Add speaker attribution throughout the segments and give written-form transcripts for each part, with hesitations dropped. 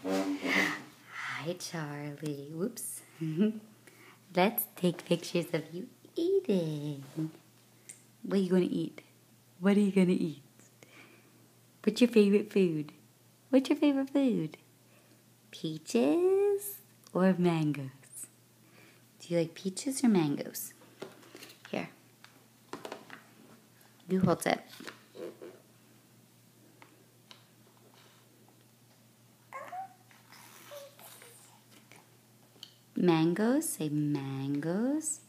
Speaker 1: Hi, Charlie. Whoops. Let's take pictures of you eating. What are you going to eat? What are you going to eat? What's your favorite food? What's your favorite food? Peaches or mangoes? Do you like peaches or mangoes? Here. You hold it. Mangoes, say mangoes.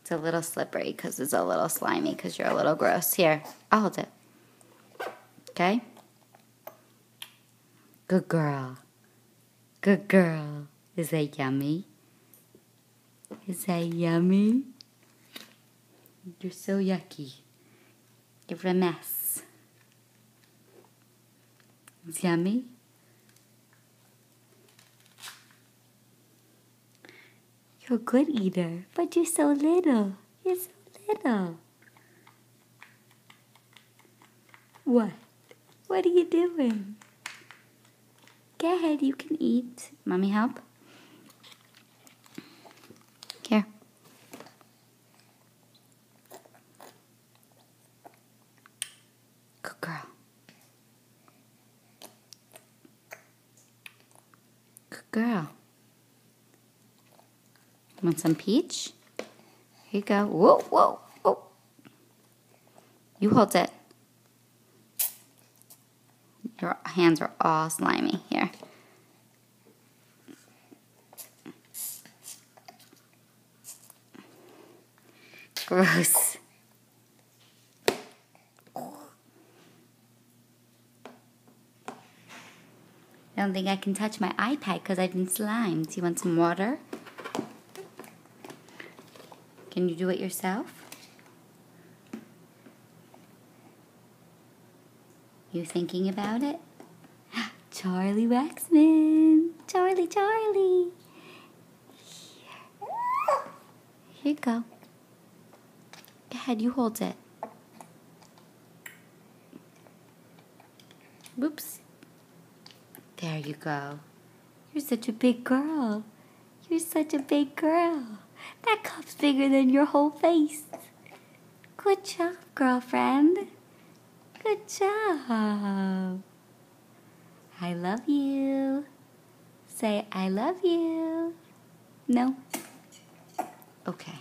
Speaker 1: It's a little slippery because it's a little slimy because you're a little gross. Here, I'll hold it. Okay? Good girl. Good girl. Is that yummy? Is that yummy? You're so yucky. You're a mess. It's yummy? You're a good eater, but you're so little. You're so little. What? What are you doing? Go ahead, you can eat. Mommy, help? Here. Good girl. Good girl. Want some peach? Here you go. Whoa, whoa, whoa. You hold it. Your hands are all slimy. Here. Gross. I don't think I can touch my iPad because I've been slimed. Do you want some water? Can you do it yourself? You thinking about it? Charlie Waxman. Charlie, Charlie. Here you go. Go ahead, you hold it. Whoops. There you go. You're such a big girl. You're such a big girl. That cup's bigger than your whole face. Good job, girlfriend. Good job. I love you. Say, I love you. No? Okay.